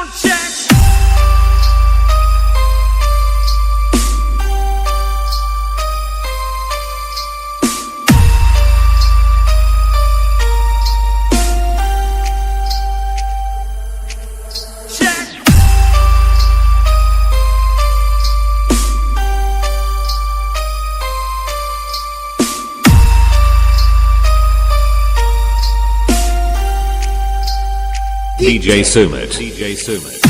Sound check. DJ Sumit. DJ Sumit.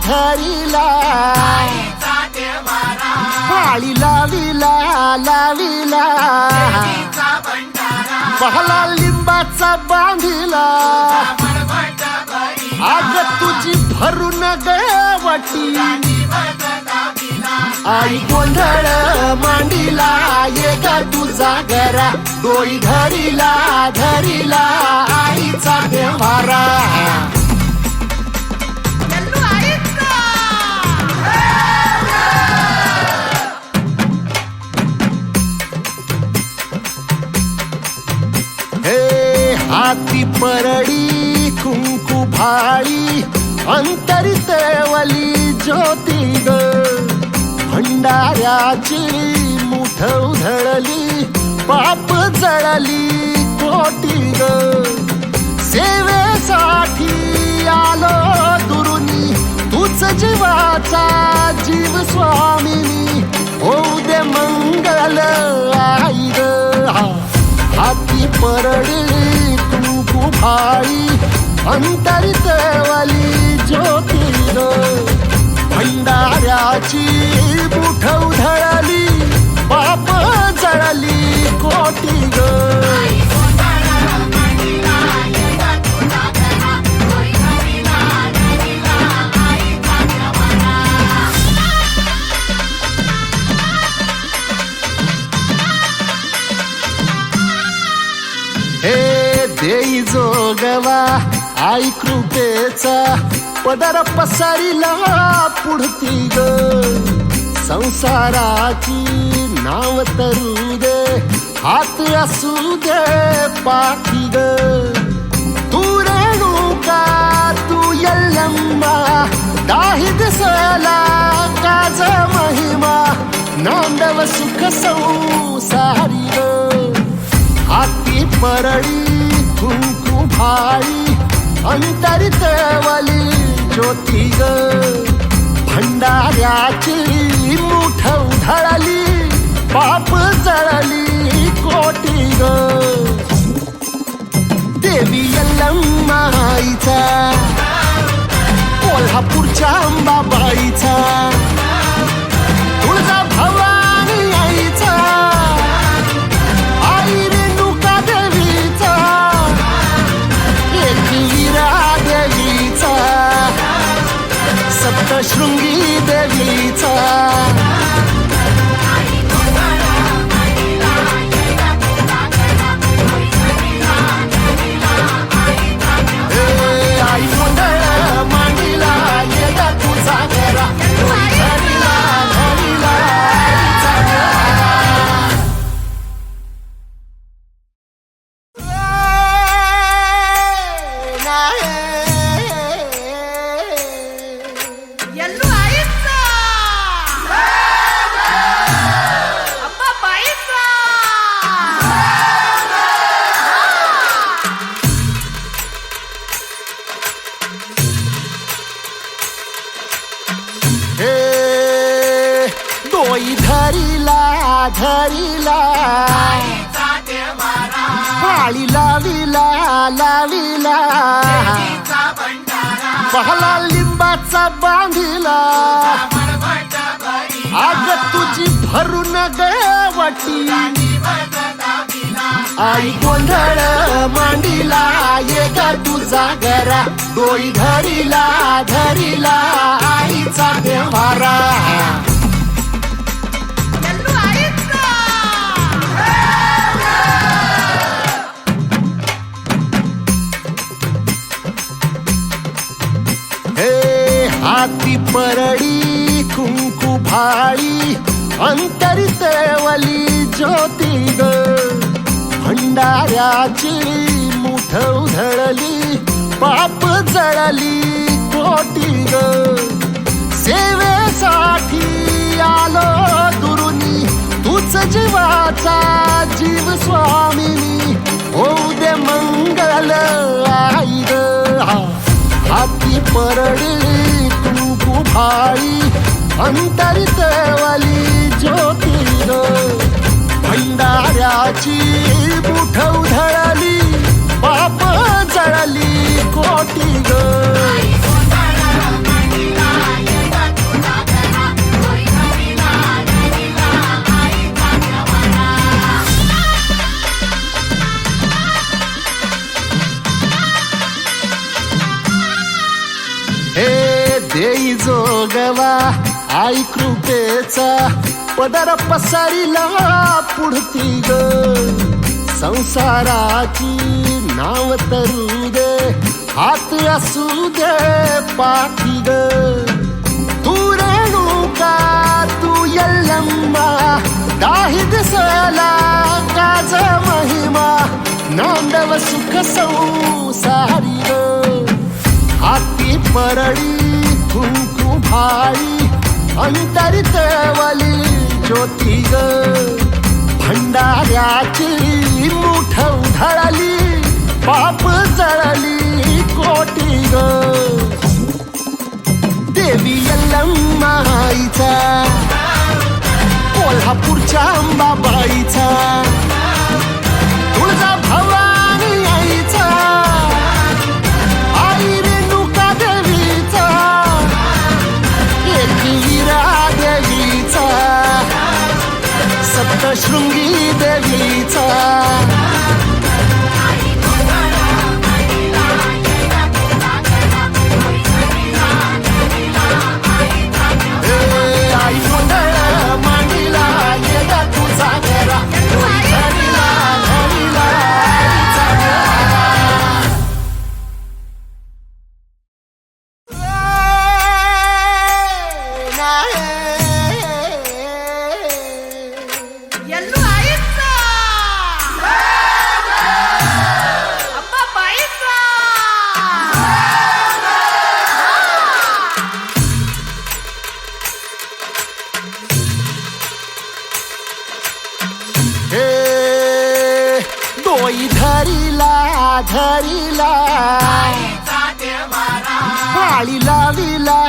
धरिला वाळी लाविला लाविला पहला लिंबाचा बांधिला आग तुझी भरून गवटी आई गोंधळ मांडीला ये ग तुझा घरा डोई धरिला धरिला आईचा देवारा हाती परडी कुंकू भाळी अंतरितवली ज्योती ग भंडाऱ्याची मुठ उधळली पाप जळली कोटी ग सेवेसाठी आलो दुरुनी तूच जीवाचा जीव स्वामिनी होऊ दे मंगल आई ग हाती परडी कुंकू भाळी अंतरितवली ज्योती ग भंडाऱ्याची मुठ उधळली पाप जळली कोटी ग देई जोगवा आई कृपेचा पदर पसरिला पुढती ग संसाराची नाव तरू दे हात असू दे पाठी ग तू रेणुका तू यल्लम्मा दाही दिसला काज महिमा नांदव सुख संसारी ग हाती परडी कुंकू भाळी अंतरितवली ज्योती ग भंडाऱ्याची मुठ उधळली पाप जळली कोटी ग देवी यल्लम्मा आईचा कोल्हापूरच्या अंबाबाईचा तुळजा भवानी आईचा आई रेणुका देवीचा एकविरा देवीचा सप्तशृंगी देवीचा धरिला पाळी लाविला लाविला पहला लिंबाचा बांधिला आग तुझी भरून गवटी आई गोंधळ मांडीला ये ग तुझा घरा डोई धरिला धरिला आईचा देवारा हाती परडी कुंकू भाळी अंतरितवली ज्योती ग भंडाऱ्याची मुठ उधळली पाप जळली कोटी ग सेवेसाठी आलो दुरुनी तूच जीवाचा जीव स्वामिनी होऊ दे मंगल आई ग हाती परडी कुंकू भाळी अंतरितवली ज्योती ग भंडाऱ्याची मुठ उधळली पाप जळली कोटी ग देई जोगवा आई कृपेचा पदर पसरिला पुढती ग संसाराची नाव तरू दे हात असू दे पाठी ग तू रेणुका तू यल्लम्मा दाही दिसला काज महिमा नांदव सुख संसारी ग हाती परडी कुंकू भाळी अंतरितवली ज्योती ग भंडाऱ्याची मुठ उधळली पाप जळली कोटी ग देवी यल्लम्मा आईचा कोल्हापूरच्या अंबाबाईचा तुळजा भवानी आईचा आई रेणुका देवीचा एकवीरा देवीचा सप्तशृंगी देवीचा आई गोंधळ मांडीला ये ग तुझा घरा धरिला धरिला आईचा देवारा ಎಲ್ಲೂ ಆಯ್ತ ಅಪ್ಪ ಬಾಯ್ತ हे डोई धरिला धरिला पाळी लाविला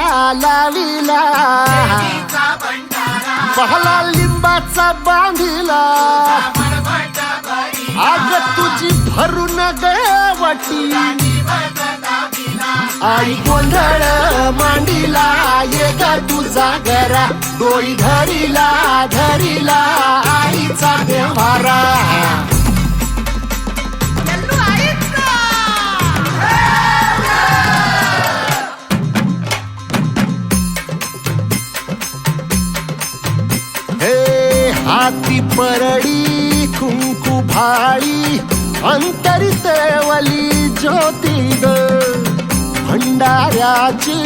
लाविला पहला लिंबाचा बांधिला आग तुझी भरून गवटी आई गोंधळ मांडीला ये ग तुझा घरा डोई धरिला धरिला आईचा देवारा ಎಲ್ಲೂ ಆಯ್ತ हाती परडी कुंकू भाळी अंतरितवली ज्योती ग भंडाऱ्याची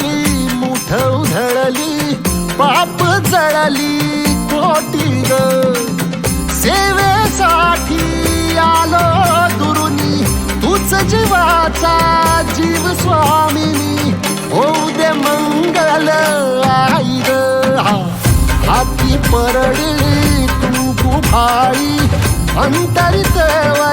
मुठ उधळली पाप जळली कोटी ग सेवेसाठी आलो दुरुनी तूच जीवाचा जीव स्वामिनी होऊ दे मंगल आई ग हाती परडी कुंकू भाळी अंतरितवली